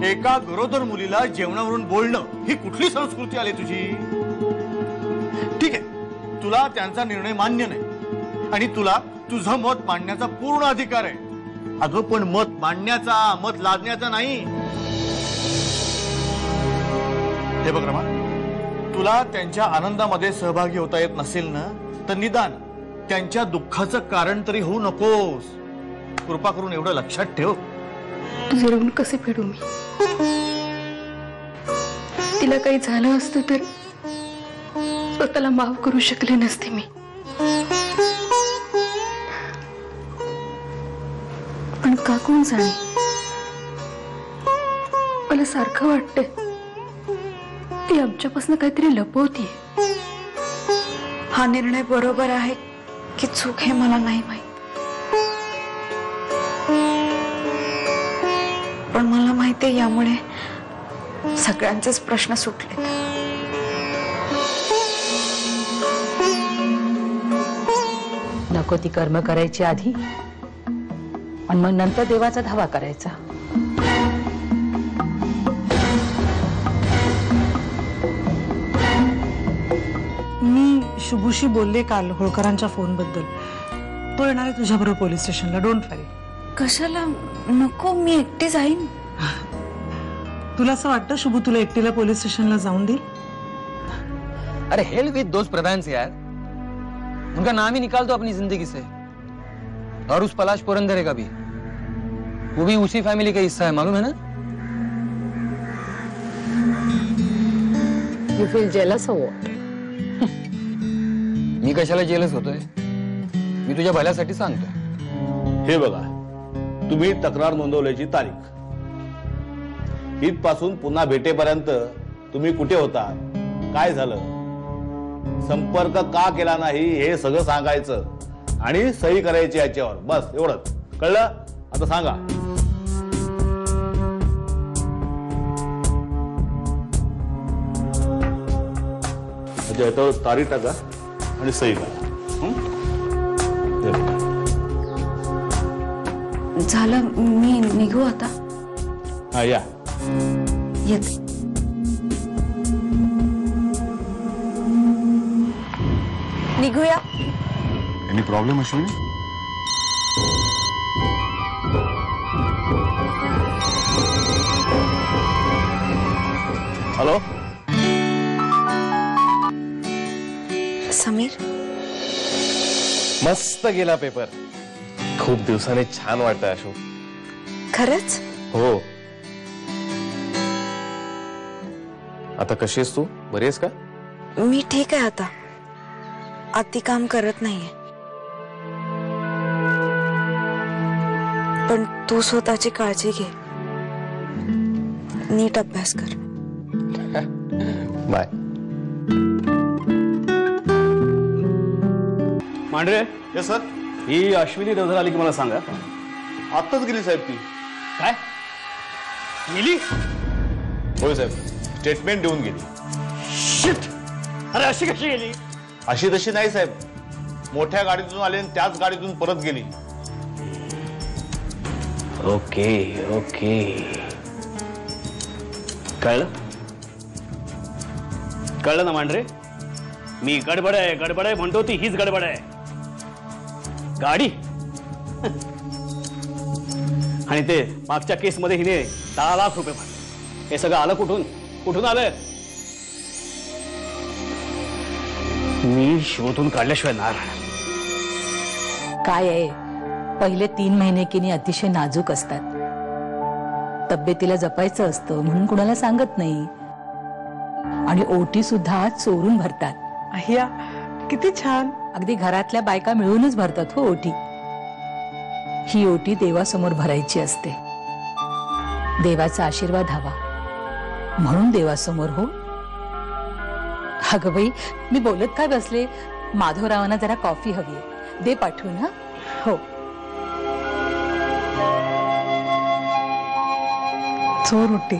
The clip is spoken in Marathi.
एका गरोदर मुलीला जेवणावरून बोलणं ही कुठली संस्कृती आली तुझी? ठीक आहे, तुला त्यांचा निर्णय मान्य नाही आणि तुला तुझं मत मांडण्याचा पूर्ण अधिकार आहे. अगं पण मत मांडण्याचा, मत लादण्याचा नाही. हे बघ रमा, तुला त्यांच्या आनंदामध्ये सहभागी होता येत नसेल ना, तर निदान त्यांच्या दुःखाचं कारण तरी होऊ नकोस. कृपा करून एवढं लक्षात ठेव. तुझे ऋण कसे फेडू मी? तिला काही झालं असतं तर स्वतःला माफ करू शकले नसते मी. पण का कोण जाणे, मला सारखं वाटतंय ती आमच्यापासून काहीतरी लपवतीये. हा निर्णय बरोबर आहे की चूक हे मला नाही माहित, पण मला माहितीये यामुळे सगळ्यांचेच प्रश्न सुटले. नको ती कर्म करायची आधी आणि मग नंतर देवाचा धावा करायचा. मी शुभूशी बोलले काल होळकरांच्या फोन बद्दल. तो येणार आहे तुझ्याबरोबर पोलीस स्टेशनला. डोंट वरी. कशाला? नको, मी एकटी जाईन. तुला असं वाटतं शुभू तुला एकटीला पोलीस स्टेशनला जाऊन देईल? अरे हेल विद दोस्त प्रधान से यार, उनका नाम ही निकाल दो अपनी जिंदगी से. और उस पलाश पुरंदरे का भी, वो भी उसी फैमिली का हिस्सा है, मालूम है ना? यू फील जेलस हो? मी कशाला जेलस होतोय? मी तुझ्या भल्यासाठी सांगतोय. हे बघा, तुम्ही तक्रार नोंदवल्याची तारीख, इथपासून पुन्हा भेटेपर्यंत तुम्ही कुठे होता, काय झालं, संपर्क का केला नाही हे सगळं सांगायचं आणि सही करायची याच्यावर. बस एवढंच. कळलं? आता सांगा. अच्छा, याच्यावर तारीख टाका आणि सही करा. झालं, मी निघू आता. हा, या. येते. निघूया. Any problem Ashwini? Hello Sameer, मस्त गेला पेपर. खूप दिवसांनी छान वाटतंय अशोक. खरंच? हो. आता कशी आहेस तू? बरी आहेस का? मी ठीक आहे आता. अति काम करत नाहीये. पण तू स्वतःची काळजी घे. नीट अभ्यास कर. बाय. मांढरे. Yes sir. ही अश्विनी देवधर आली की मला सांगा. आत्ताच गेली साहेब ती. काय गेली? होय साहेब, स्टेटमेंट देऊन गेली. शिट! अरे अशी कशी गेली? अशी तशी नाही साहेब, मोठ्या गाडीतून आली आणि त्याच गाडीतून परत गेली. ओके ओके, कळलं कळलं ना मांढरे. मी गडबड आहे म्हणतो, ती हीच गडबड आहे. गाडी आणि ते मागच्या केसमध्ये हिने 10 लाख रुपये भरले. हे सगळं आलं कुठून? कुठून आलं? मी शोधून काढल्याशिवाय ना राहणार. काय आहे, पहिले 3 महिने की नाही अतिशय नाजूक असतात. तब्येतीला जपायचं असतं म्हणून कुणाला सांगत नाही. आणि ओटी सुद्धा चोरून भरतात. अहिया, किती छान. अगदी घरातल्या बायका मिळूनच भरतात हो ओटी. ही ओटी देवासमोर भरायची असते. देवाचा आशीर्वाद हवा म्हणून देवासमोर. हो अगं बाई, मी बोलत काय बसले. माधवरावांना जरा कॉफी हवी आहे, दे पाठवून. हा हो. चोर ओटी.